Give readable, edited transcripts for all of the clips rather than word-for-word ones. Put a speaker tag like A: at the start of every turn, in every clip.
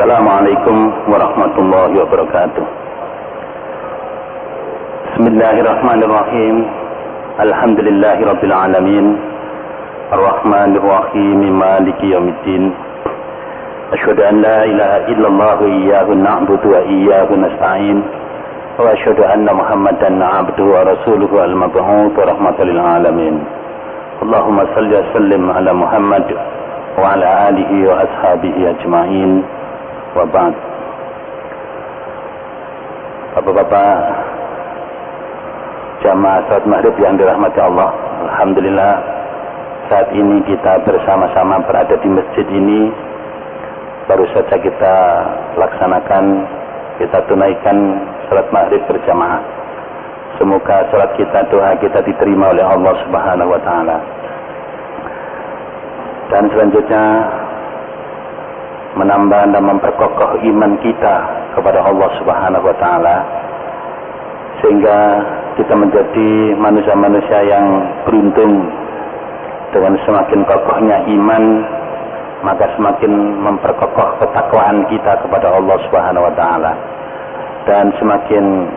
A: Assalamualaikum warahmatullahi wabarakatuh. Bismillahirrahmanirrahim. Alhamdulillahi rabbil alamin. Ar-Rahmanir Rahim. Maliki yaumiddin. Asyhadu an la ilaha illallah wa iyyahu na'budu wa iyyahu nasta'in. Wa asyhadu anna Muhammadan 'abduhu wa rasuluhu al-mab'uts rahmatan lil alamin. Allahumma shalli wa sallim ala Muhammad wa ala alihi wa ashabihi ajma'in. Wa ba'd. Bapak-bapak jamaah salat maghrib yang dirahmati Allah, alhamdulillah saat ini kita bersama-sama berada di masjid ini. Baru saja kita laksanakan, kita tunaikan salat maghrib berjamaah. Semoga salat kita, doa kita diterima oleh Allah Subhanahu wa taala. Dan selanjutnya menambah dan memperkokoh iman kita kepada Allah Subhanahu wa taala, sehingga kita menjadi manusia-manusia yang beruntung. Dengan semakin kokohnya iman, maka semakin memperkokoh ketakwaan kita kepada Allah Subhanahu wa taala, dan semakin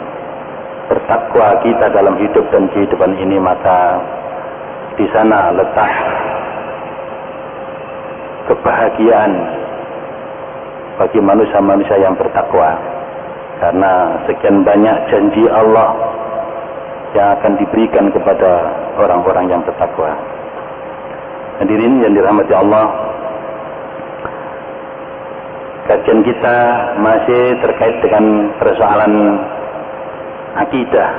A: bertakwa kita dalam hidup dan kehidupan ini, maka di sana letak kebahagiaan bagi manusia-manusia yang bertakwa, karena sekian banyak janji Allah yang akan diberikan kepada orang-orang yang bertakwa. Hadirin yang dirahmati Allah, kajian kita masih terkait dengan persoalan akidah,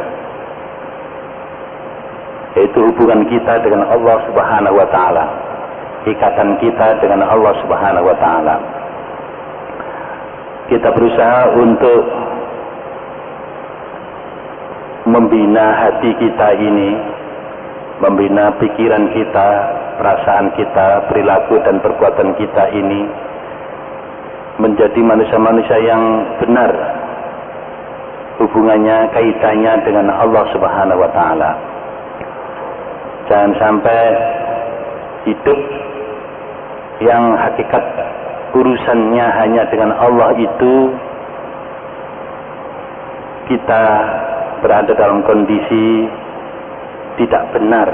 A: yaitu hubungan kita dengan Allah Subhanahu wa taala, ikatan kita dengan Allah Subhanahu wa taala. Kita berusaha untuk membina hati kita ini, membina pikiran kita, perasaan kita, perilaku dan perbuatan kita ini menjadi manusia-manusia yang benar hubungannya, kaitannya dengan Allah Subhanahu wa taala. Jangan sampai hidup yang hakikat urusannya hanya dengan Allah itu, kita berada dalam kondisi tidak benar.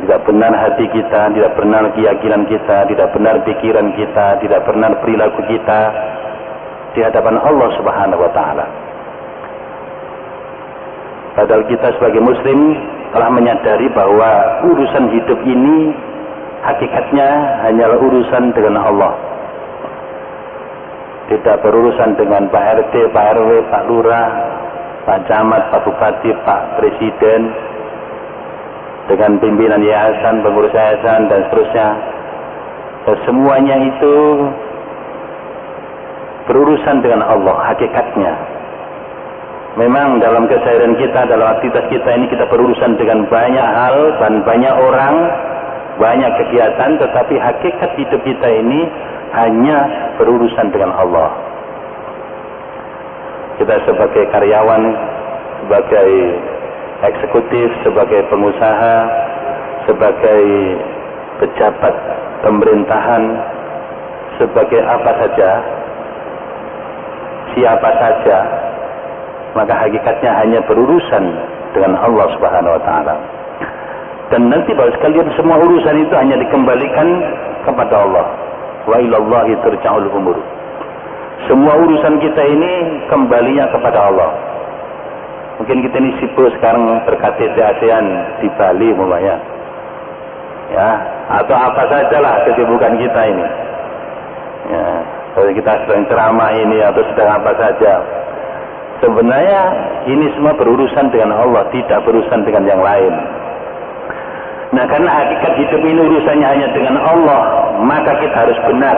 A: Tidak benar hati kita, tidak benar keyakinan kita, tidak benar pikiran kita, tidak benar perilaku kita di hadapan Allah Subhanahu wa taala. Padahal kita sebagai muslim telah menyadari bahwa urusan hidup ini hakikatnya hanyalah urusan dengan Allah. Tidak berurusan dengan Pak RT, Pak RW, Pak Lurah, Pak Camat, Pak Bupati, Pak Presiden, dengan pimpinan yayasan, pengurus yayasan dan seterusnya. Dan semuanya itu berurusan dengan Allah hakikatnya. Memang dalam keseharian kita, dalam aktivitas kita ini, kita berurusan dengan banyak hal dan banyak orang, banyak kegiatan, tetapi hakikat hidup kita ini hanya berurusan dengan Allah. Kita sebagai karyawan, sebagai eksekutif, sebagai pengusaha, sebagai pejabat pemerintahan, sebagai apa saja, siapa saja, maka hakikatnya hanya berurusan dengan Allah Subhanahu wa taala. Dan nanti Bapak sekalian, semua urusan itu hanya dikembalikan kepada Allah. Wa ilallahi turja'ul umur. Semua urusan kita ini kembalinya kepada Allah. Mungkin kita ini sibuk sekarang berKTT ASEAN di Bali umpamanya, ya, atau apa sajalah kesibukan kita ini. Ya, kalau kita sedang ceramah ini atau sedang apa saja, sebenarnya ini semua berurusan dengan Allah, tidak berurusan dengan yang lain. Nah, karena hakikat hidup ini urusannya hanya dengan Allah, maka kita harus benar.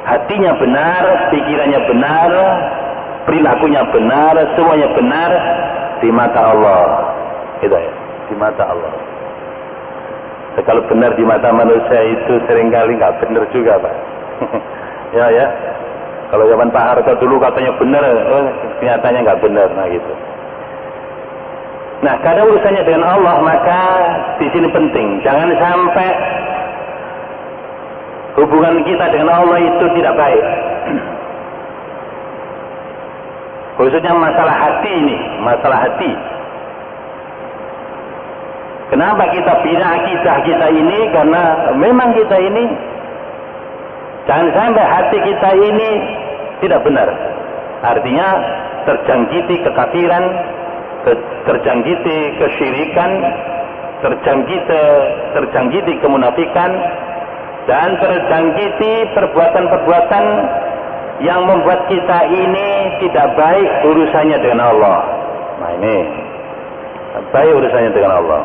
A: Hatinya benar, pikirannya benar, perilakunya benar, semuanya benar di mata Allah. Itu ya, di mata Allah. Kalau benar di mata manusia itu seringkali nggak benar juga, Pak. ya. Kalau zaman Pak Harto dulu katanya benar, kenyataannya nggak benar, nah gitu. Nah, karena urusannya dengan Allah, maka di sini penting, jangan sampai hubungan kita dengan Allah itu tidak baik. Khususnya masalah hati ini, masalah hati. Kenapa kita bina akidah kita ini? Karena memang kita ini, jangan sampai hati kita ini tidak benar. Artinya terjangkiti kekafiran, terjangkiti kesyirikan, terjangkiti kemunafikan, dan terjangkiti perbuatan-perbuatan yang membuat kita ini tidak baik urusannya dengan Allah. Nah ini baik urusannya dengan Allah.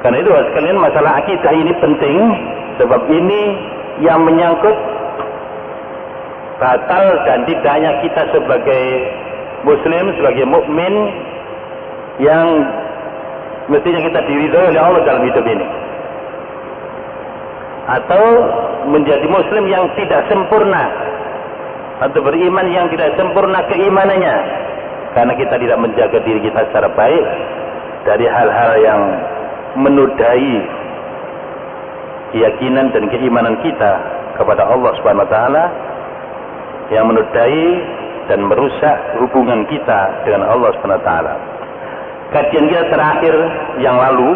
A: Karena itu sekalian masalah akidah ini penting, sebab ini yang menyangkut batal dan tidaknya kita sebagai muslim, sebagai mukmin yang mestinya kita diridhoi oleh Allah dalam hidup ini, atau menjadi muslim yang tidak sempurna, atau beriman yang tidak sempurna keimanannya karena kita tidak menjaga diri kita secara baik dari hal-hal yang menodai keyakinan dan keimanan kita kepada Allah Subhanahu wa taala, yang menodai dan merusak hubungan kita dengan Allah Subhanahu wa taala. Kajian kita terakhir yang lalu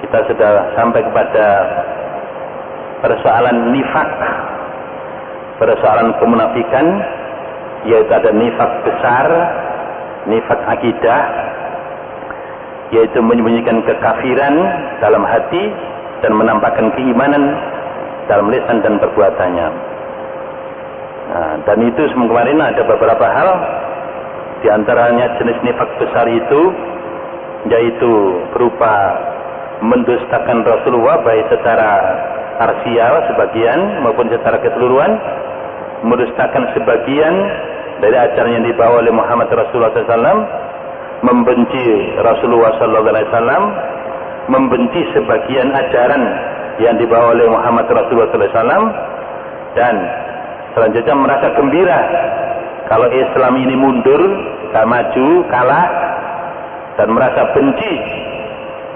A: kita sudah sampai kepada persoalan nifak, persoalan kemunafikan, yaitu ada nifak besar, nifak akidah, yaitu menyembunyikan kekafiran dalam hati dan menampakkan keimanan dalam lisan dan perbuatannya. Nah, dan itu kemarin ada beberapa hal, di antaranya jenis nifak besar itu, yaitu berupa mendustakan Rasulullah baik secara parsial sebagian maupun secara keseluruhan, mendustakan sebagian dari ajaran yang dibawa oleh Muhammad Rasulullah SAW, membenci Rasulullah SAW, membenci sebagian ajaran yang dibawa oleh Muhammad Rasulullah SAW, dan selanjutnya merasa gembira kalau Islam ini mundur, tak maju, kalah, dan merasa benci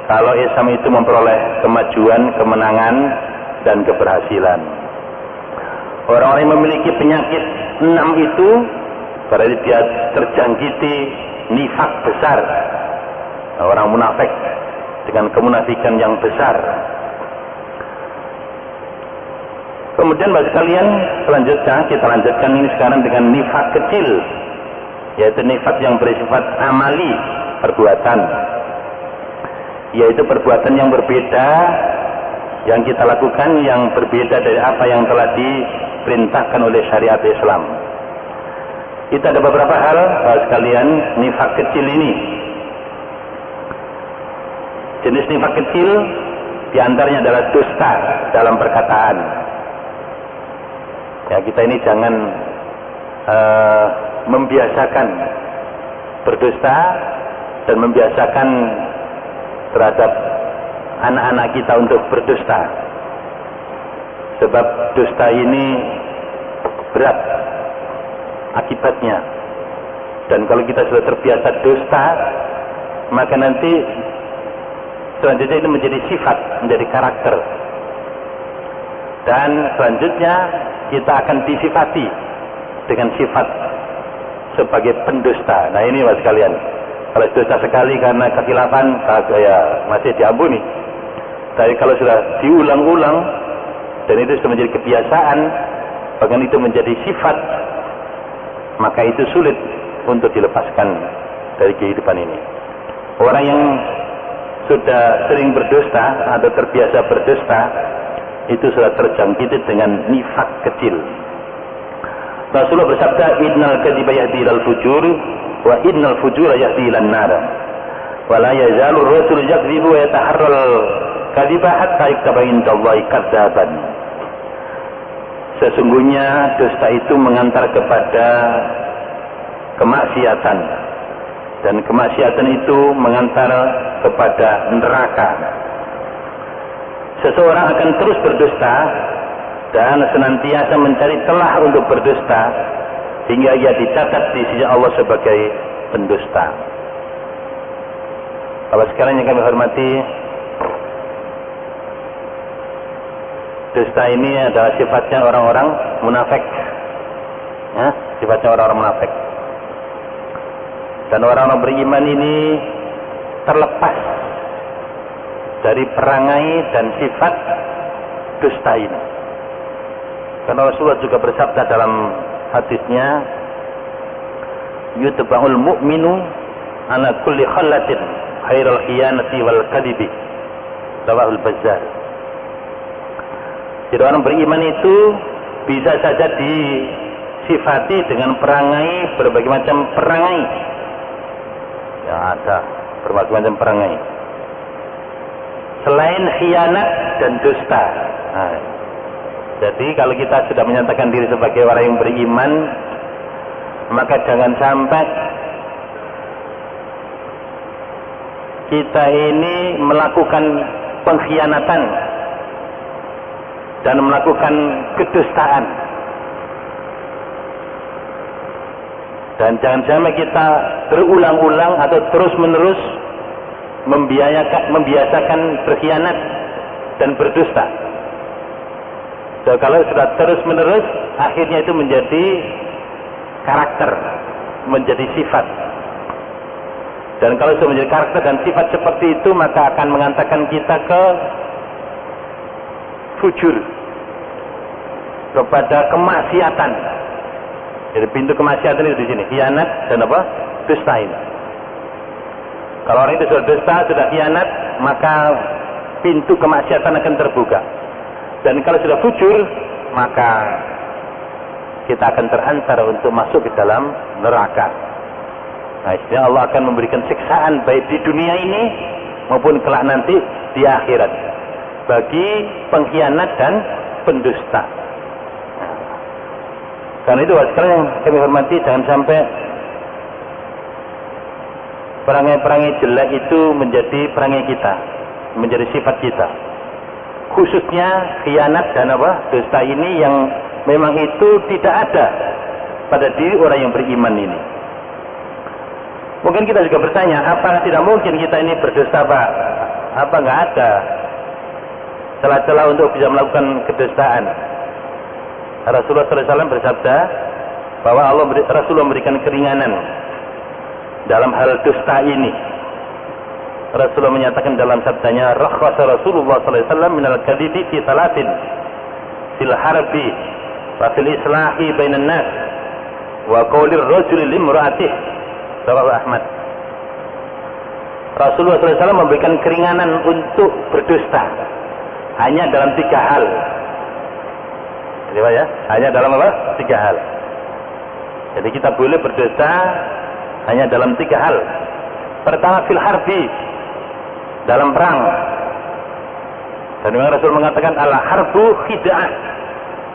A: kalau Islam itu memperoleh kemajuan, kemenangan, dan keberhasilan. Orang-orang yang memiliki penyakit 6 itu berarti dia terjangkiti nifak besar. Orang munafik dengan kemunafikan yang besar. Kemudian bagi kalian selanjutnya kita lanjutkan ini sekarang dengan nifak kecil, yaitu nifak yang bersifat amali, perbuatan, yaitu perbuatan yang berbeda yang kita lakukan, yang berbeda dari apa yang telah diperintahkan oleh syariat Islam. Kita ada beberapa hal bagi kalian nifak kecil ini. Jenis nifak kecil diantaranya adalah dusta dalam perkataan. Ya, kita ini jangan membiasakan berdusta dan membiasakan terhadap anak-anak kita untuk berdusta. Sebab dusta ini berat akibatnya. Dan kalau kita sudah terbiasa dusta, maka nanti selanjutnya itu menjadi sifat, menjadi karakter. Dan selanjutnya kita akan disifati dengan sifat sebagai pendusta. Nah ini mas sekalian, kalau dusta sekali karena kekhilapan, ya masih diampuni. Tapi kalau sudah diulang-ulang dan itu sudah menjadi kebiasaan, bahkan itu menjadi sifat, maka itu sulit untuk dilepaskan dari kehidupan ini. Orang yang sudah sering berdusta atau terbiasa berdusta, itu sudah terjangkit dengan nifak kecil. Rasulullah bersabda, innal kadhiba yahdi ilal fujur wa innal fujura yahdi ilan nar wa la yazalu ar-rasul yakdhibu wa yataharral kadhiba hatta yaktaba indallahi kadzaban. Sesungguhnya dusta itu mengantar kepada kemaksiatan, dan kemaksiatan itu mengantar kepada neraka. Seseorang akan terus berdusta dan senantiasa mencari celah untuk berdusta hingga ia dicatat di sisi Allah sebagai pendusta. Bapak sekalian yang kami hormati, dusta ini adalah sifatnya orang-orang munafik. Ya, sifatnya orang-orang munafik. Dan orang-orang beriman ini terlepas dari perangai dan sifat dusta ini. Karena Rasulullah juga bersabda dalam hadisnya, yutba'ul mu'minu ala kulli khallatin khairal khiyanati wal kadibi. Rawahul Bazzar. Jadi orang beriman itu bisa saja disifati dengan perangai, berbagai macam perangai. Ya, ada berbagai macam perangai. Selain khianat dan dusta. Nah, jadi kalau kita sudah menyatakan diri sebagai orang yang beriman, maka jangan sampai kita ini melakukan pengkhianatan dan melakukan kedustaan. Dan jangan sampai kita berulang-ulang atau terus-menerus membiasakan berkhianat dan berdusta. So, kalau sudah terus-menerus, akhirnya itu menjadi karakter, menjadi sifat. Dan kalau sudah menjadi karakter dan sifat seperti itu, maka akan mengantarkan kita ke fujur, kepada kemaksiatan. Jadi pintu kemaksiatan itu di sini, khianat dan apa? Dusta ini. Kalau orang itu sudah dusta, sudah khianat, maka pintu kemaksiatan akan terbuka. Dan kalau sudah fujur, maka kita akan terhantar untuk masuk ke dalam neraka. Nah, istilahnya Allah akan memberikan siksaan baik di dunia ini maupun kelak nanti di akhirat bagi pengkhianat dan pendusta. Nah, karena itu sekalian yang kami hormati, jangan sampai perangai-perangai jelek itu menjadi perangai kita, menjadi sifat kita. Khususnya khianat dan apa? Dusta ini yang memang itu tidak ada pada diri orang yang beriman ini. Mungkin kita juga bertanya, apa tidak mungkin kita ini berdusta, Pak? Apa nggak ada celah-celah untuk bisa melakukan kedustaan? Rasulullah SAW bersabda bahwa Rasulullah memberikan keringanan dalam hal dusta ini. Rasulullah menyatakan dalam sabdanya, rakhasa Rasulullah SAW minal kadhibi fi talatin fil harbi wa fil islahi bainan nas wa qawlir rajuli limra'atihi. Rawahu Ahmad. Rasulullah SAW memberikan keringanan untuk berdusta hanya dalam 3 hal. Jadi ya, hanya dalam apa? 3 hal. Jadi kita boleh berdusta hanya dalam 3 hal. Pertama, fil harbi, dalam perang. Dan memang Rasul mengatakan al-harbu khid'ah,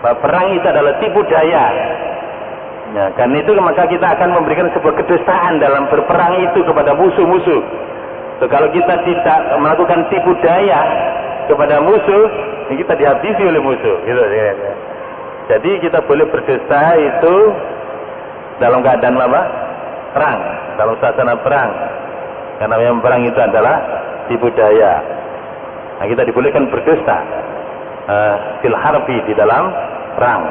A: bahwa perang itu adalah tipu daya. Ya, karena itu maka kita akan memberikan sebuah kedustaan dalam berperang itu kepada musuh-musuh. So, kalau kita tidak melakukan tipu daya kepada musuh, kita dihabisi oleh musuh. Gitu, ya. Jadi kita boleh berdusta itu dalam keadaan apa? Perang, dalam suasana perang. Karena yang perang itu adalah tipu daya. Nah, kita dibolehkan berdusta fil harbi, di dalam perang.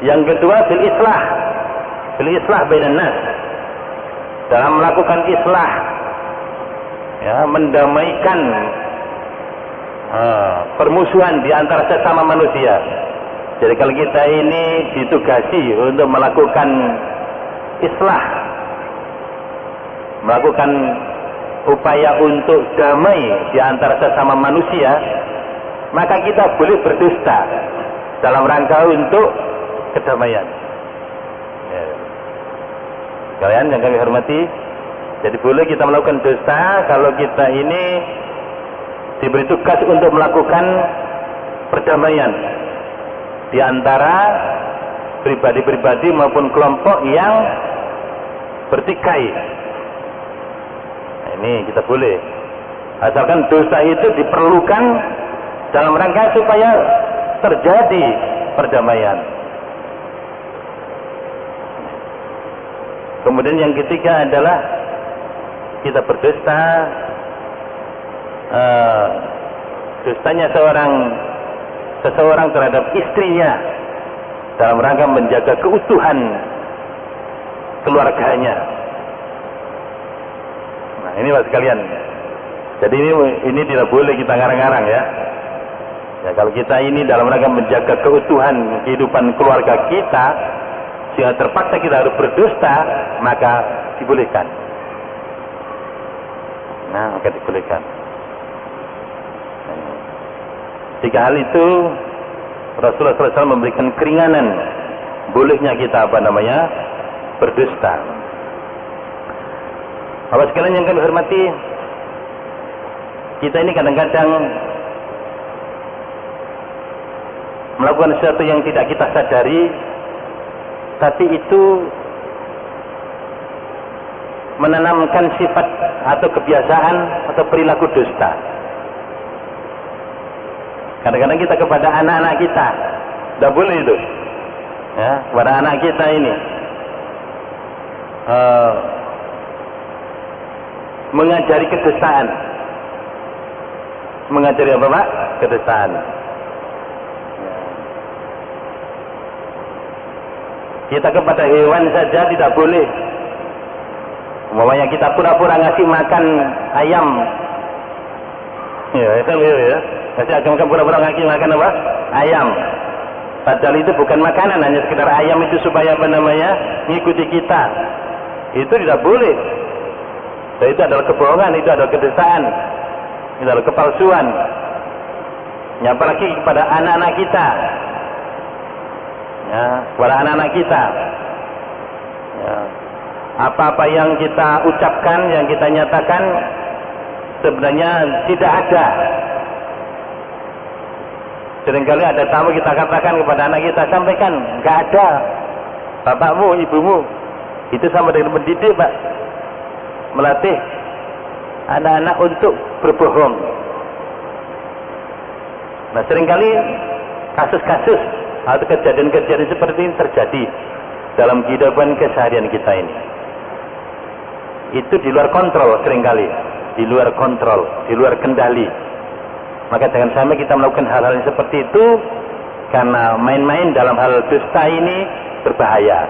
A: Yang kedua, fil islah bainan nas, dalam melakukan islah, ya, mendamaikan permusuhan di antara sesama manusia. Jadi kalau kita ini ditugasi untuk melakukan islah, melakukan upaya untuk damai di antara sesama manusia, maka kita boleh berdusta dalam rangka untuk kedamaian. Ya. Kalian yang kami hormati, jadi boleh kita melakukan dusta kalau kita ini diberi tugas untuk melakukan perdamaian di antara pribadi-pribadi maupun kelompok yang bertikai. Nah, ini kita boleh, asalkan dosa itu diperlukan dalam rangka supaya terjadi perdamaian. Kemudian yang ketiga adalah kita berdusta dustanya seseorang terhadap istrinya dalam rangka menjaga keutuhan keluarganya. Nah, ini Mas sekalian. Jadi ini tidak boleh kita ngarang-ngarang ya. Ya, kalau kita ini dalam rangka menjaga keutuhan kehidupan keluarga kita, sehingga terpaksa kita harus berdusta, maka dibolehkan. Nah, maka dibolehkan. Jika hal itu Rasulullah SAW memberikan keringanan, bolehnya kita berdusta. Bapak sekalian yang kami hormati, kita ini kadang-kadang melakukan sesuatu yang tidak kita sadari, tapi itu menanamkan sifat atau kebiasaan atau perilaku dusta. Kadang-kadang kita kepada anak-anak kita, tidak boleh itu. Ya, kepada anak kita ini mengajari kedustaan. Mengajari apa Pak? Kedustaan. Kita kepada hewan saja tidak boleh. Umpamanya kita pura-pura ngasih makan ayam. Ya, itu ya. Kasih agama pura-pura ngasih makan apa? Ayam. Padahal itu bukan makanan, hanya sekedar ayam itu supaya mengikuti kita. Itu tidak boleh. Dan itu adalah kebohongan, itu adalah kedustaan, itu adalah kepalsuan. Ya, apalagi kepada anak-anak kita. Ya, kepada anak-anak kita. Ya. Apa-apa yang kita ucapkan, yang kita nyatakan sebenarnya tidak ada. Seringkali ada tamu kita katakan kepada anak kita, sampaikan, nggak ada. Bapakmu, ibumu, itu sama dengan mendidik Pak. Melatih anak-anak untuk berbohong. Nah, seringkali kasus-kasus atau kejadian-kejadian seperti ini terjadi dalam kehidupan keseharian kita ini. Itu di luar kontrol seringkali, di luar kontrol, di luar kendali. Maka jangan sampai kita melakukan hal-hal yang seperti itu, karena main-main dalam hal dusta ini berbahaya.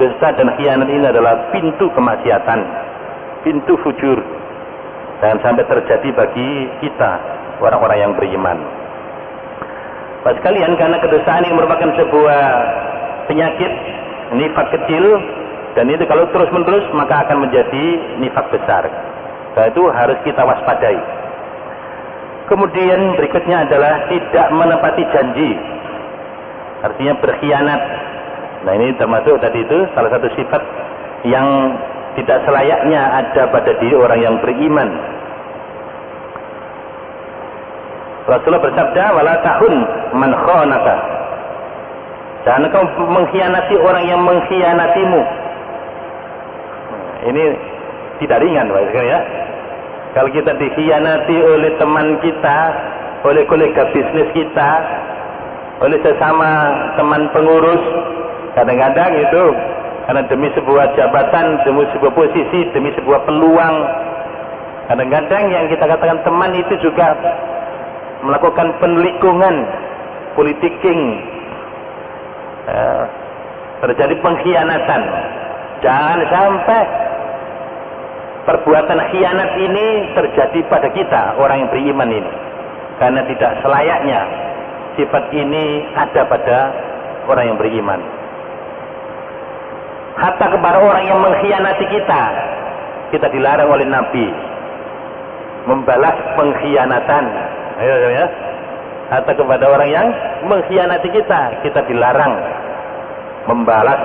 A: Dusta dan khianat ini adalah pintu kemaksiatan, pintu fujur. Jangan sampai terjadi bagi kita, orang-orang yang beriman. Pak sekalian, karena kedustaan ini merupakan sebuah penyakit, nifak kecil, dan itu kalau terus-menerus maka akan menjadi nifak besar. Karena itu harus kita waspadai. Kemudian berikutnya adalah tidak menepati janji, artinya berkhianat. Nah, ini termasuk tadi itu salah satu sifat yang tidak selayaknya ada pada diri orang yang beriman. Rasulullah bersabda, wala tahun man khanaka. Jangan kau mengkhianati orang yang mengkhianatimu. Ini tidak ringan Pak ya. Kalau kita dikhianati oleh teman kita, oleh kolega bisnis kita, oleh sesama teman pengurus, kadang-kadang itu karena demi sebuah jabatan, demi sebuah posisi, demi sebuah peluang, kadang-kadang yang kita katakan teman itu juga melakukan penelikungan, politicking, terjadi pengkhianatan. Jangan sampai perbuatan khianat ini terjadi pada kita, orang yang beriman ini, karena tidak selayaknya sifat ini ada pada orang yang beriman. Hatta kepada orang yang mengkhianati kita dilarang oleh Nabi membalas pengkhianatan. Ayo ya. Hatta kepada orang yang mengkhianati kita dilarang membalas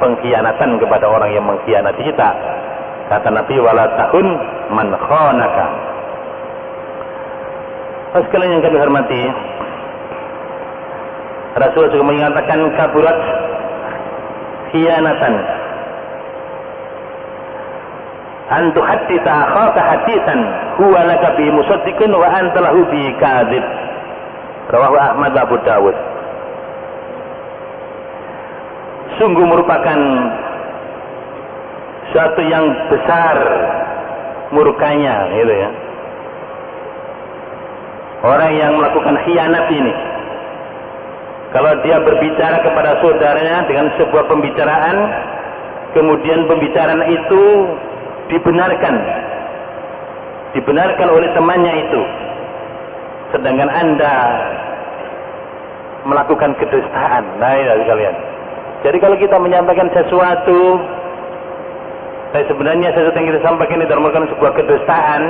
A: pengkhianatan kepada orang yang mengkhianati kita. Kata Nabi, wala tahun man khanaka. Sekalian yang kami hormati, Rasulullah juga mengatakan kaburat khianatan an tuhadditha akhaka hadisan huwa laka bi musaddiqun wa anta lahu bi kadzib. Rawahu Ahmad wa Abu Dawud. Sungguh merupakan suatu yang besar murkanya, gitu ya. orang yang melakukan khianat ini, kalau dia berbicara kepada saudaranya dengan sebuah pembicaraan, kemudian pembicaraan itu dibenarkan oleh temannya itu, sedangkan Anda melakukan kedustaan. Nah, ya sekalian. Jadi kalau kita menyampaikan sesuatu, sebenarnya sesuatu yang kita sampaikan itu merupakan sebuah kedustaan,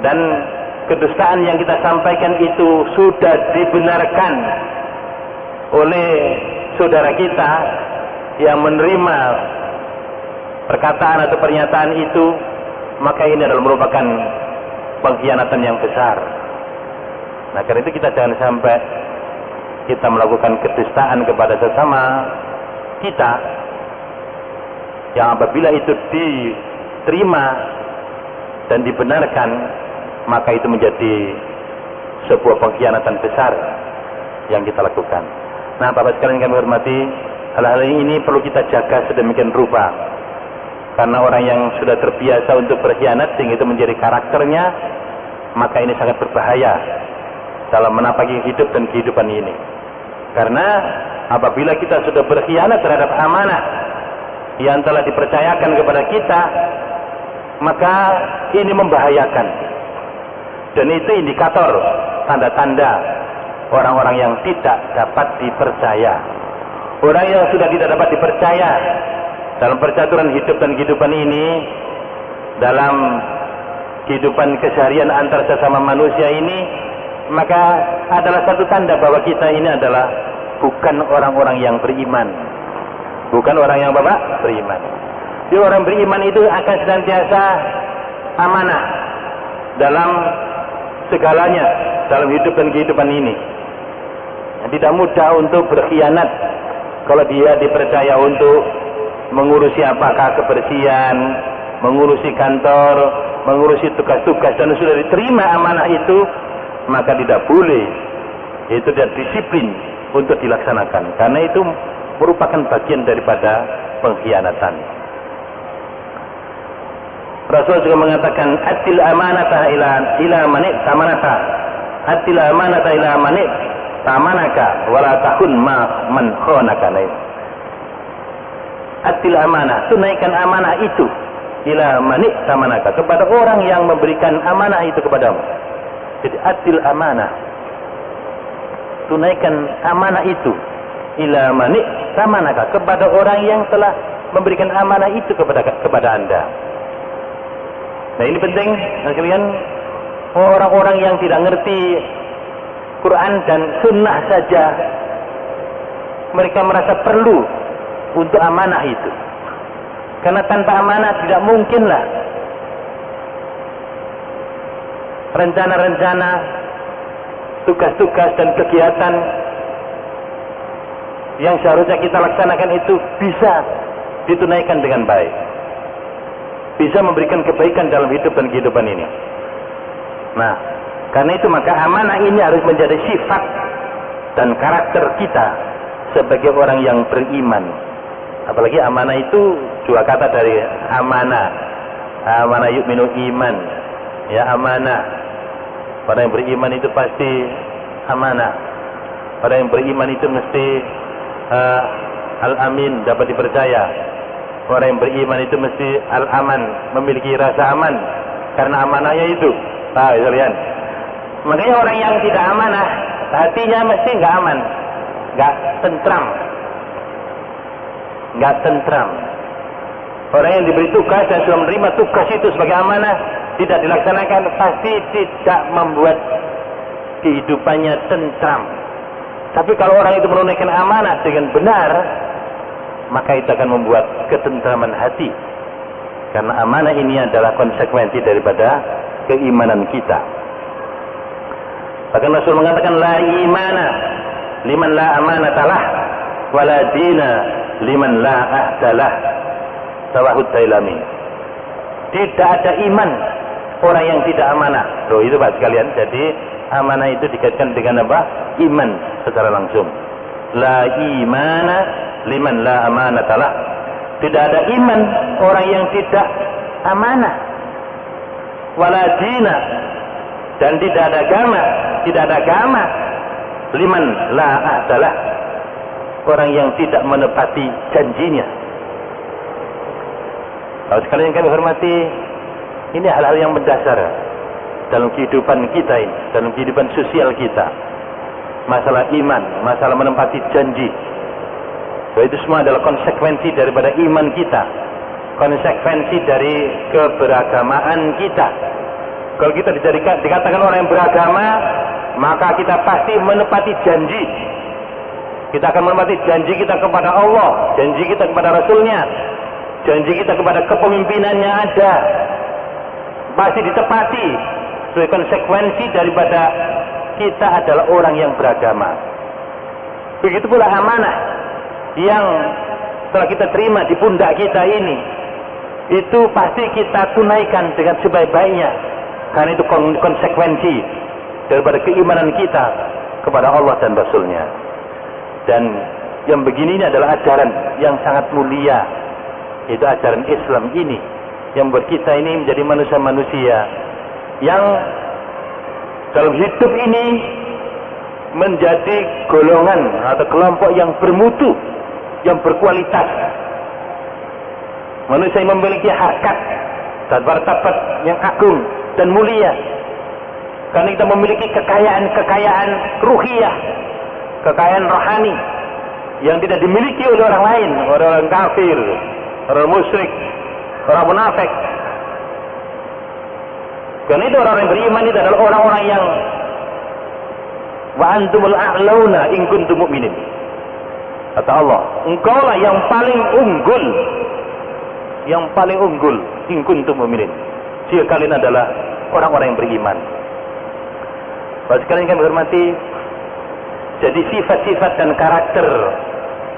A: dan kedustaan yang kita sampaikan itu sudah dibenarkan oleh saudara kita yang menerima perkataan atau pernyataan itu, maka ini adalah merupakan pengkhianatan yang besar. Nah, karena itu kita jangan sampai kita melakukan kedustaan kepada sesama kita, yang apabila itu diterima dan dibenarkan, maka itu menjadi sebuah pengkhianatan besar yang kita lakukan. Nah, Bapak sekalian kami hormati, hal-hal ini perlu kita jaga sedemikian rupa, karena orang yang sudah terbiasa untuk berkhianat sehingga itu menjadi karakternya, maka ini sangat berbahaya dalam menapaki hidup dan kehidupan ini. Karena apabila kita sudah berkhianat terhadap amanah yang telah dipercayakan kepada kita, maka ini membahayakan, dan itu indikator, tanda-tanda orang-orang yang tidak dapat dipercaya. Orang yang sudah tidak dapat dipercaya dalam percaturan hidup dan kehidupan ini, dalam kehidupan keseharian antar sesama manusia ini, maka adalah satu tanda bahwa kita ini adalah bukan orang-orang yang beriman. Bukan orang yang beriman. Jadi orang beriman itu akan senantiasa amanah dalam segalanya, dalam hidup dan kehidupan ini. Tidak mudah untuk berkhianat kalau dia dipercaya untuk mengurusi apakah kebersihan, mengurusi kantor, mengurusi tugas-tugas, dan sudah diterima amanah itu, maka tidak boleh, itu tidak disiplin untuk dilaksanakan, karena itu merupakan bagian daripada pengkhianatan. Rasul juga mengatakan, atil amanata ila manit tamanata, atil amanata ila manit tamanaka, wala tahun man khonaka. Atil amanah, tunaikan amanah itu ila manit tamanaka, kepada orang yang memberikan amanah itu kepadamu. Jadi atil amanah, tunaikan amanah itu ila manit tamanaka, kepada orang yang telah memberikan amanah itu kepada Anda. Nah, ini penting sekalian. Orang-orang yang tidak ngerti Quran dan Sunnah saja, mereka merasa perlu untuk amanah itu, karena tanpa amanah tidak mungkinlah rencana-rencana, tugas-tugas dan kegiatan yang seharusnya kita laksanakan itu bisa ditunaikan dengan baik, bisa memberikan kebaikan dalam hidup dan kehidupan ini. Nah, karena itu maka amanah ini harus menjadi sifat dan karakter kita sebagai orang yang beriman. Apalagi amanah itu dua kata dari amanah. Amanah yu'minu iman. Ya, amanah. Orang yang beriman itu pasti amanah. Orang yang beriman itu mesti al-amin, dapat dipercaya. Orang yang beriman itu mesti al-aman, memiliki rasa aman karena amanahnya itu. Ah, kalian. Makanya orang yang tidak amanah, hatinya mesti nggak aman, nggak tentram, nggak tentram. Orang yang diberi tugas dan sudah menerima tugas itu sebagai amanah, tidak dilaksanakan, pasti tidak membuat kehidupannya tentram. Tapi kalau orang itu menunaikan amanah dengan benar, maka itu akan membuat ketentraman hati, karena amanah ini adalah konsekuensi daripada keimanan kita. Bahkan Rasul mengatakan, la imana liman la amanatalah, wala dina liman la ahdalah. Sawahud Dailami. Tidak ada iman orang yang tidak amanah. Loh, itu Pak sekalian. Jadi amanah itu dikaitkan dengan apa? Iman secara langsung. La imana liman la amanatalah. Tidak ada iman orang yang tidak amanah. Wala dina Dan tidak ada agama liman la ahdalah, orang yang tidak menepati janjinya. Kalau sekalian kami hormati, ini hal-hal yang mendasar dalam kehidupan kita ini, dalam kehidupan sosial kita. Masalah iman, masalah menepati janji. Bahwa itu semua adalah konsekuensi daripada iman kita, konsekuensi dari keberagamaan kita. Kalau kita dikatakan orang yang beragama, maka kita pasti menepati janji. Kita akan menepati janji kita kepada Allah, janji kita kepada Rasulnya, janji kita kepada kepemimpinan yang ada. Pasti ditepati sebagai konsekuensi daripada kita adalah orang yang beragama. Begitu pula amanah yang telah kita terima di pundak kita ini, itu pasti kita tunaikan dengan sebaik-baiknya, karena itu konsekuensi daripada keimanan kita kepada Allah dan Rasulnya. Dan yang begini ini adalah ajaran yang sangat mulia, itu ajaran Islam ini yang membuat kita ini menjadi manusia-manusia yang dalam hidup ini menjadi golongan atau kelompok yang bermutu, yang berkualitas, manusia yang memiliki harkat dan martabat yang agung dan mulia, karena kita memiliki kekayaan ruhiyah, kekayaan rohani yang tidak dimiliki oleh orang lain, orang kafir, orang musyrik, orang munafik. Karena itu orang-orang yang beriman itu adalah orang-orang yang wa antumul a'launa in kuntum mu'minin. Kata Allah, engkaulah yang paling unggul, yang paling unggul in kuntum mu'minin, jika kalian adalah orang-orang yang beriman. Bapak sekalian kami hormati, jadi sifat-sifat dan karakter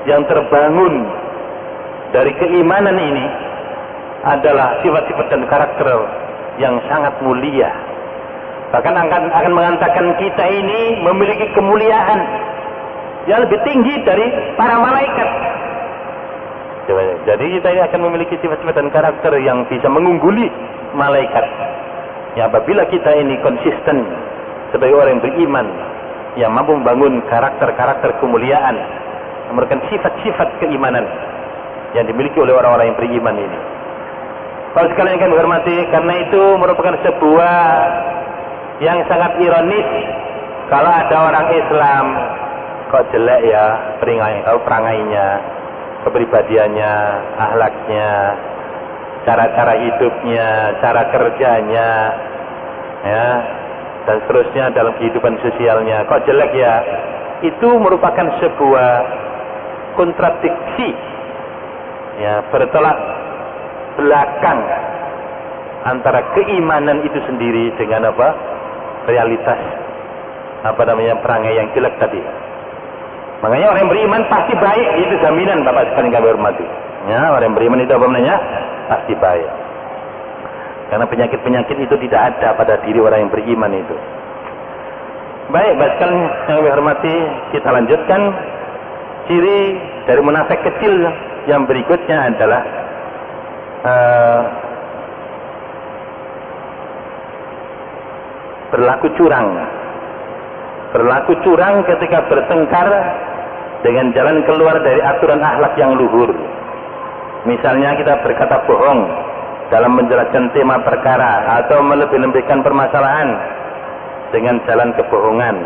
A: yang terbangun dari keimanan ini adalah sifat-sifat dan karakter yang sangat mulia. Bahkan akan mengatakan kita ini memiliki kemuliaan yang lebih tinggi dari para malaikat. Jadi kita ini akan memiliki sifat-sifat dan karakter yang bisa mengungguli malaikat. Ya, apabila kita ini konsisten sebagai orang yang beriman, yang mampu membangun karakter-karakter kemuliaan, memberikan sifat-sifat keimanan yang dimiliki oleh orang-orang yang beriman ini. Kalau sekalian kami hormati, karena itu merupakan sebuah yang sangat ironis kalau ada orang Islam kok jelek ya perangainya, kepribadiannya, akhlaknya, cara-cara hidupnya, cara kerjanya, ya, dan seterusnya dalam kehidupan sosialnya kok jelek ya. Itu merupakan sebuah kontradiksi, ya, bertolak belakang antara keimanan itu sendiri dengan realitas perangai yang jelek tadi. Makanya orang yang beriman pasti baik, itu jaminan Bapak sekalian kami hormati. Ya, orang yang beriman itu pasti baik. Karena penyakit-penyakit itu tidak ada pada diri orang yang beriman itu. Baik, Bapak sekalian yang kami hormati, kita lanjutkan. Ciri dari munafik kecil yang berikutnya adalah berlaku curang ketika bertengkar dengan jalan keluar dari aturan akhlak yang luhur. Misalnya kita berkata bohong dalam menjelaskan tema perkara atau melebih-lebihkan permasalahan dengan jalan kebohongan.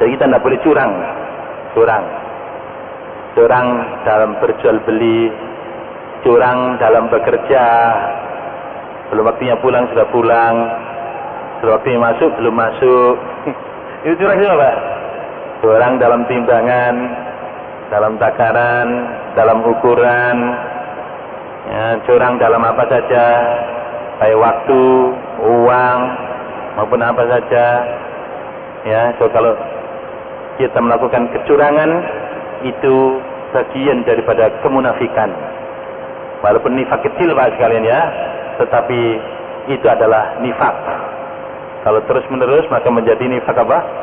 A: Jadi kita tidak boleh curang dalam berjual beli, curang dalam bekerja, belum waktunya pulang sudah pulang, belum waktunya masuk belum masuk. Itu curang juga Pak. Curang dalam timbangan, dalam takaran, dalam ukuran, ya, curang dalam apa saja, baik waktu, uang maupun apa saja. Ya, so kalau kita melakukan kecurangan itu bagian daripada kemunafikan. Walaupun nifak kecil Pak sekalian ya, tetapi itu adalah nifak. Kalau terus menerus maka menjadi nifak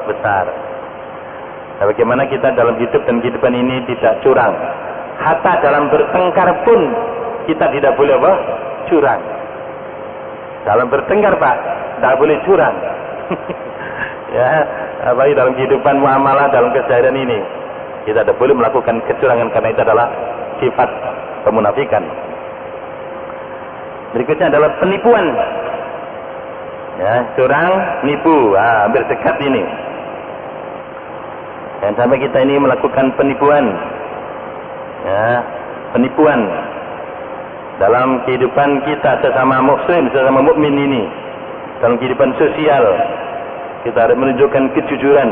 A: besar. Nah, bagaimana kita dalam hidup dan kehidupan ini tidak curang. Hatta dalam bertengkar pun kita tidak boleh curang. Dalam bertengkar Pak, tak boleh curang. Ya, apalagi dalam kehidupan muamalah, dalam keseharian ini kita tidak boleh melakukan kecurangan karena itu adalah sifat kemunafikan. Berikutnya adalah penipuan. Ya, curang, nipu, hampir dekat ini. Dan sampai kita ini melakukan penipuan. Ya, penipuan dalam kehidupan kita sesama muslim, sesama mukmin ini, dalam kehidupan sosial. Kita harus menunjukkan kejujuran.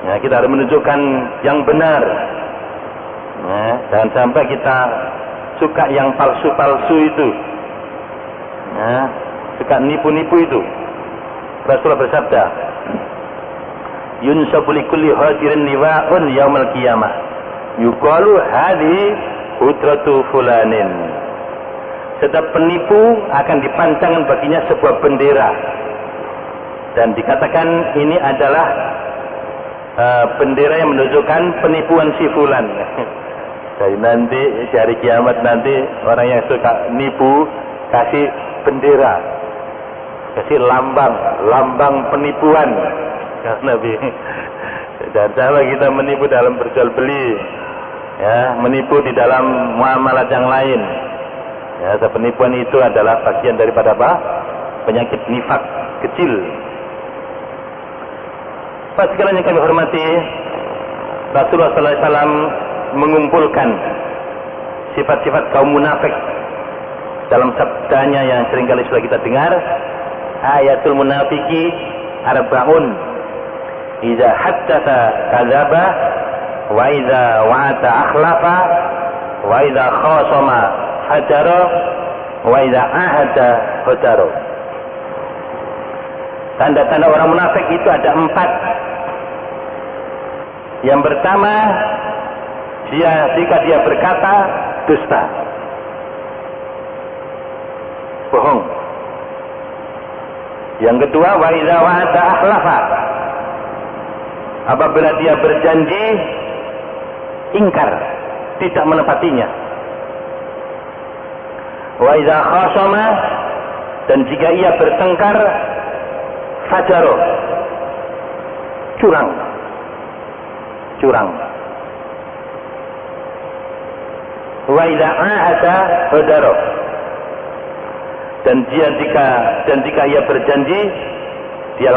A: Ya, kita harus menunjukkan yang benar. Ya, jangan sampai kita suka yang palsu-palsu itu. Ya, suka nipu-nipu itu. Rasulullah bersabda, "Yunsabu likulli hadirin liwa'un yaumal qiyamah. Yuqalu hadhihi hudratu fulanin." Setiap penipu akan dipancangkan baginya sebuah bendera. Dan dikatakan ini adalah bendera yang menunjukkan penipuan si fulan. Jadi nanti di hari kiamat nanti orang yang suka nipu kasih bendera, kasih lambang penipuan. Nabi. Dan sama kita menipu dalam berjual beli, ya, menipu di dalam muamalah yang lain. Ya, penipuan itu adalah bagian daripada apa? Penyakit nifak kecil. Pak sekalian yang kami hormati, Rasulullah SAW mengumpulkan sifat-sifat kaum munafik dalam sabdanya yang seringkali sudah kita dengar, ayatul munafiki arba'un, idza haddatsa kadzaba, wa idza wa'ada akhlafa, wa idza khasama hajara, wa idza ahada hajara. Tanda-tanda orang munafik itu ada 4. Yang pertama, jika dia berkata dusta, bohong. Yang kedua, wa idza wa'ada akhlafa, apabila dia berjanji ingkar, tidak menepatinya. Wa idza khasama, dan jika ia bertengkar, fajaro, curang. Wa idza ahada hadaro, dan jika ia berjanji, dia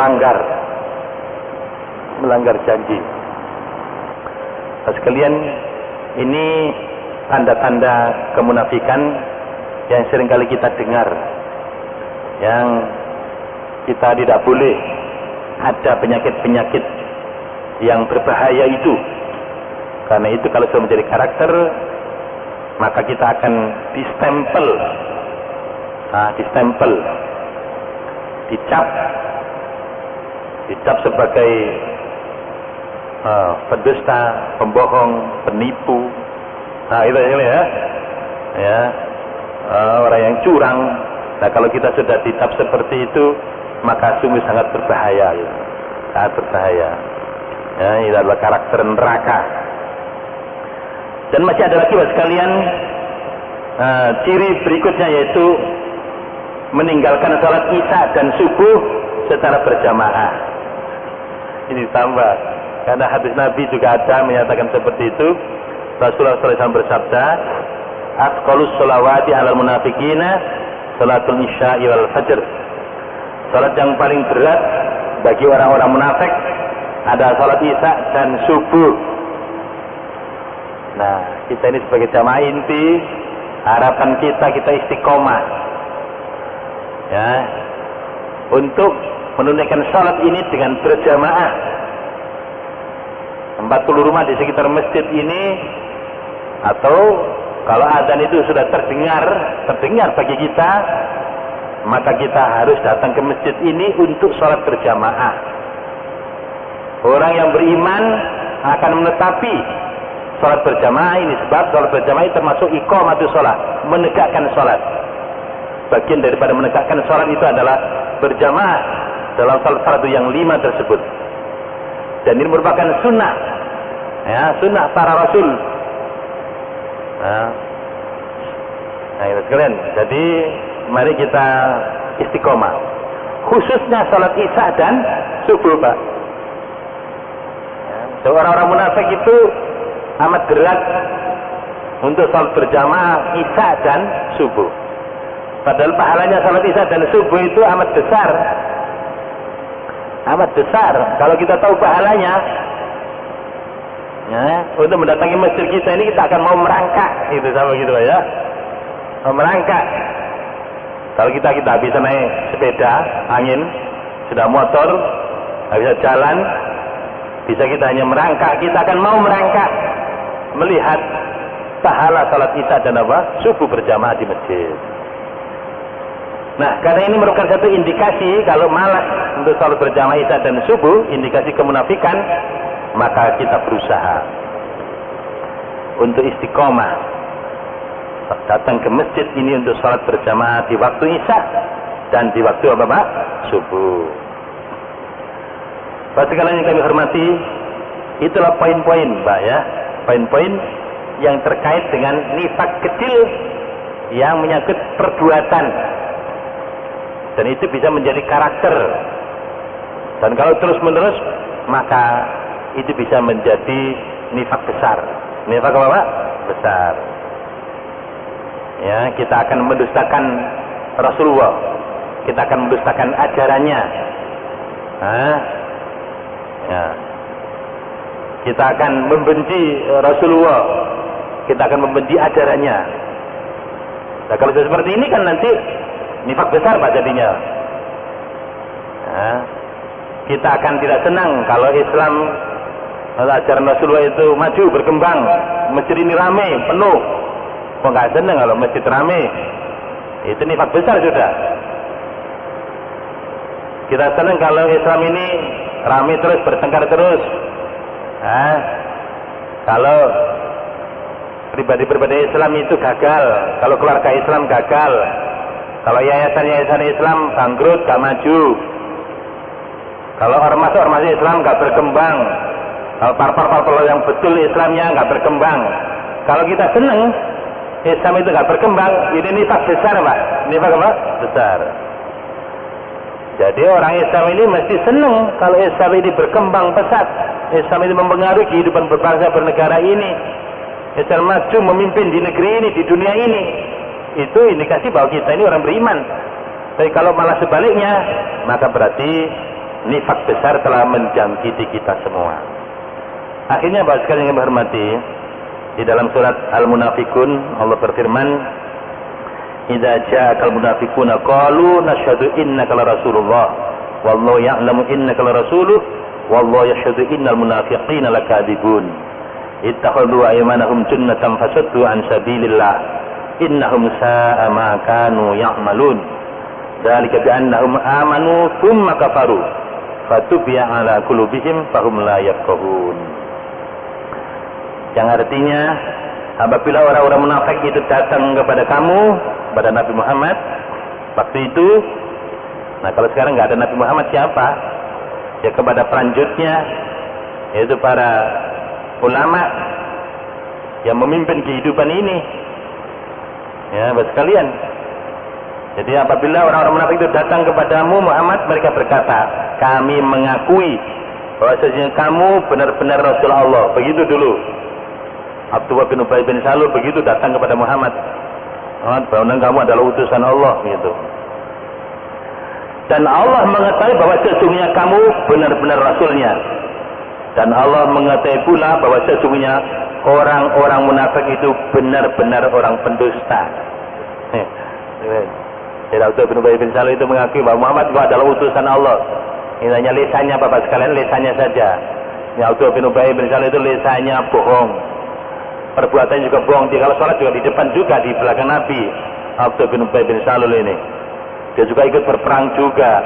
A: melanggar janji. Nah, sekalian, ini tanda-tanda kemunafikan yang seringkali kita dengar, yang kita tidak boleh ada penyakit-penyakit yang berbahaya itu. Karena itu kalau sudah menjadi karakter, maka kita akan distempel, dicap sebagai pendusta, pembohong, penipu. Itu ya. Ya, orang yang curang. Nah, kalau kita sudah dicap seperti itu, maka sungguh sangat berbahaya. Ya. Sangat berbahaya. Ya, ini adalah karakter neraka. Dan masih ada lagi Bapak sekalian, ciri berikutnya yaitu meninggalkan salat isya dan subuh secara berjamaah. Ini ditambah, karena hadis Nabi juga ada menyatakan seperti itu. Rasulullah SAW bersabda, "Asqalus sholawati 'alal munafiqina salatul isya'i wal fajr." Salat yang paling berat bagi orang-orang munafik ada salat isya dan subuh. Nah, kita ini sebagai jamaah inti, harapan kita istiqomah, ya, untuk menunaikan salat ini dengan berjamaah. 40 rumah di sekitar masjid ini, atau kalau adzan itu sudah terdengar bagi kita, maka kita harus datang ke masjid ini untuk salat berjamaah. Orang yang beriman akan menetapi salat berjamaah ini, sebab salat berjamaah ini termasuk iqamatus shalah, menegakkan salat. Bagian daripada menegakkan salat itu adalah berjamaah dalam salat yang 5 tersebut. Dan ini merupakan sunnah, ya, sunnah para rasul. Nah, itu sekalian. Jadi mari kita istiqomah. khususnya salat Isya dan subuh, Pak. Ya, orang-orang munafik itu amat berat untuk salat berjamaah Isya dan subuh. Padahal pahalanya salat Isya dan subuh itu amat besar. Amat besar. Kalau kita tahu pahalanya, ya, untuk mendatangi masjid kita ini kita akan mau merangkak, itu sama gitu ya. Mau merangkak. Kalau kita bisa naik sepeda angin, sudah motor, nggak bisa jalan, bisa kita hanya merangkak. Kita akan mau merangkak melihat pahala salat Isya dan subuh berjamaah di masjid. Nah, karena ini merupakan satu indikasi kalau malas untuk salat berjamaah Isya dan subuh, indikasi kemunafikan, maka kita berusaha untuk istiqomah datang ke masjid ini untuk salat berjamaah di waktu Isya dan di waktu subuh. Bapak sekalian yang kami hormati, itulah poin-poin, Pak ya, poin-poin yang terkait dengan nifak kecil yang menyangkut perbuatan. Dan itu bisa menjadi karakter. Dan kalau terus-menerus, maka itu bisa menjadi nifak besar. Nifak apa, Pak? Besar. Ya, kita akan mendustakan Rasulullah. Kita akan mendustakan ajarannya. Ya. Kita akan membenci Rasulullah. Kita akan membenci ajarannya. Nah, kalau seperti ini kan nanti nifak besar, Pak, jadinya. Nah, kita akan tidak senang kalau Islam, kalau ajaran Rasulullah itu maju, berkembang, masjid ini ramai, penuh. Kok nggak senang kalau masjid ramai? Itu nifak besar sudah. Kita senang kalau Islam ini ramai terus, bertengkar terus. Nah, kalau pribadi-pribadi Islam itu gagal, kalau keluarga Islam gagal, kalau yayasan-yayasan Islam bangkrut, gak maju. Kalau ormas Islam gak berkembang. Kalau parpol-parpol yang betul Islamnya gak berkembang. Kalau kita senang Islam itu gak berkembang, ini nifak besar, Pak. Nifak apa? Besar. Jadi orang Islam ini mesti senang kalau Islam ini berkembang pesat. Islam ini mempengaruhi kehidupan berbangsa bernegara ini. Islam maju memimpin di negeri ini, di dunia ini. Itu indikasi bahwa kita ini orang beriman. Tapi kalau malah sebaliknya, maka berarti nifak besar telah menjangkiti kita semua. Akhirnya, Bapak sekalian yang berhormati, di dalam surat Al-Munafikun Allah berfirman, "Idza ja'akal munafiquna qalu nashhadu innaka la rasulullah wallahu ya'lamu innaka la rasuluh wallahu yashhadu innal munafiqina lakadzibun ittakhadhu aymanahum junnatan fasaddu an sabilillah innahum sa'a ma kanu ya'malun dzalika bi annahum amanu tsumma kafaru fatubiya ala qulubihim fahum la yafqahun." Yang artinya, apabila orang-orang munafik itu datang kepada kamu, kepada Nabi Muhammad waktu itu, nah kalau sekarang nggak ada Nabi Muhammad, siapa? Ya kepada pelanjutnya, yaitu para ulama yang memimpin kehidupan ini. Ya, Bapak sekalian. Jadi apabila orang-orang munafik itu datang kepadamu Muhammad, mereka berkata, kami mengakui bahwa sesungguhnya kamu benar-benar Rasul Allah. Begitu dulu Abdullah bin Ubay bin Salul begitu datang kepada Muhammad. Bahwa kamu adalah utusan Allah, gitu. Dan Allah mengetahui bahwa sesungguhnya kamu benar-benar Rasulnya. Dan Allah mengetahui pula bahwa sesungguhnya orang-orang munafik itu benar-benar orang pendusta. Abdullah bin Ubay bin Salul itu mengakui bahwa Muhammad itu adalah utusan Allah. Ini hanya lisannya, Bapak sekalian, lisannya saja. Abdullah bin Ubay bin Salul itu lisannya bohong. Perbuatannya juga bohong. Dia kalau sholat juga di depan juga, di belakang Nabi. Abdullah bin Ubay bin Salul ini, dia juga ikut berperang juga,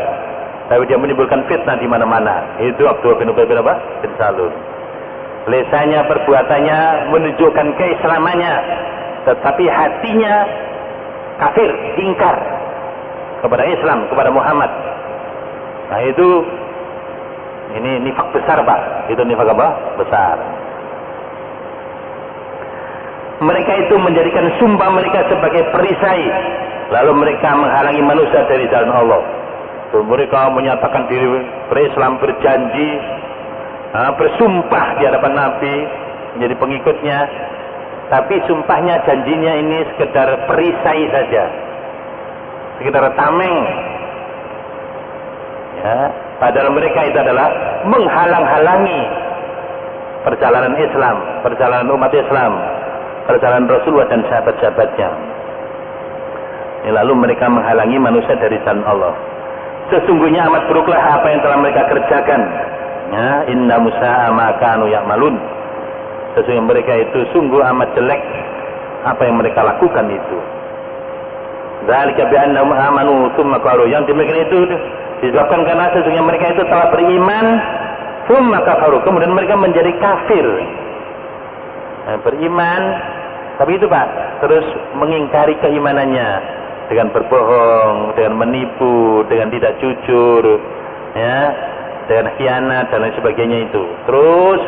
A: tapi dia menimbulkan fitnah di mana-mana. Itu Abdullah bin Ubay bin Salul. Lisannya, perbuatannya menunjukkan keislamannya, tetapi hatinya kafir, ingkar kepada Islam, kepada Muhammad. Nah itu, ini nifak besar, Pak. Itu nifak apa? Besar. Mereka itu menjadikan sumpah mereka sebagai perisai, lalu mereka menghalangi manusia dari jalan Allah. Mereka menyatakan diri berislam, berjanji, bersumpah di hadapan Nabi menjadi pengikutnya. Tapi sumpahnya, janjinya ini sekedar perisai saja, sekedar tameng. Ya, padahal mereka itu adalah menghalang-halangi perjalanan Islam, perjalanan umat Islam, perjalanan Rasulullah dan sahabat-sahabatnya. Lalu mereka menghalangi manusia dari jalan Allah. Sesungguhnya amat buruklah apa yang telah mereka kerjakan. Ya, inna musa'a ma kanu ya'malun. Sesungguhnya mereka itu sungguh amat jelek apa yang mereka lakukan itu. Dzalika bi annahum amanu tsumma kafaru. Yang demikian itu disebabkan karena sesungguhnya mereka itu telah beriman tsumma kafaru, kemudian mereka menjadi kafir. Beriman tapi itu Pak, terus mengingkari keimanannya dengan berbohong, dengan menipu, dengan tidak jujur, ya, dengan khianat dan lain sebagainya itu. Terus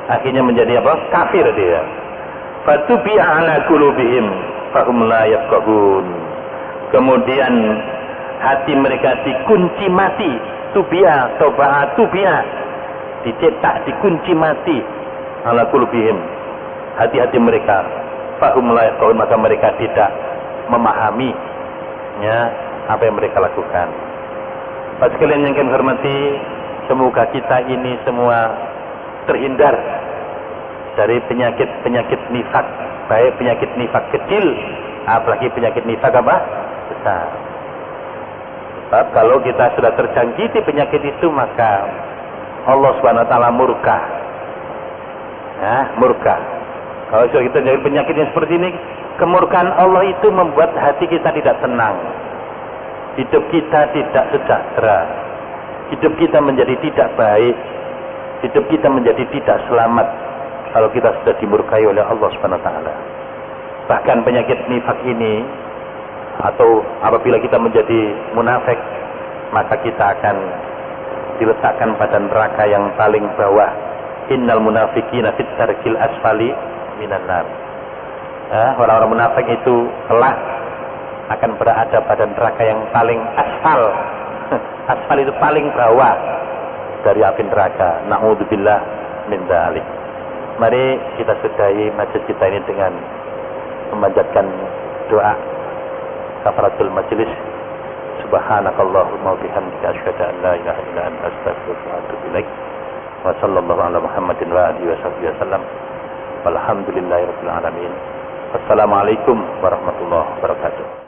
A: akhirnya menjadi apa? Kafir dia. Fatubi'a ala qulubihim fahum la yafqahun. Kemudian hati mereka dikunci mati. Tubi'a dicetak, dikunci mati ala qulubihim, hati-hati mereka. Fahum la yafqahun, maka mereka tidak memahami ya apa yang mereka lakukan. Pak sekalian yang kami hormati, semoga kita ini semua terhindar dari penyakit nifak, baik penyakit nifak kecil, apalagi penyakit nifak apa? Besar. Sebab kalau kita sudah terjangkiti penyakit itu, maka Allah Subhanahu wa taala murka. Ya, murka. Kalau sudah kita terjangkiti penyakit yang seperti ini, kemurkaan Allah itu membuat hati kita tidak tenang. Hidup kita tidak sejahtera. Hidup kita menjadi tidak baik. Hidup kita menjadi tidak selamat kalau kita sudah dimurkai oleh Allah Subhanahu wa taala. Bahkan penyakit nifak ini, atau apabila kita menjadi munafik, maka kita akan diletakkan pada neraka yang paling bawah. Innal munafiqina fit darkil asfali minan nar. Orang-orang munafik itu kelak akan berada pada neraka yang paling asfal. Asfal itu paling bawah dari api neraka. Na'udzubillah min dzalik. Mari kita sudahi majelis kita ini dengan memanjatkan doa kafaratul majelis. Subhanakallahumma wa bihamdika asyhadu an la ilaha illa anta astaghfiruka wa atubu ilaik. Wa sallallahu ala Muhammadin wa alihi wasallam. Walhamdulillahirabbil alamin. Assalamualaikum warahmatullahi wabarakatuh.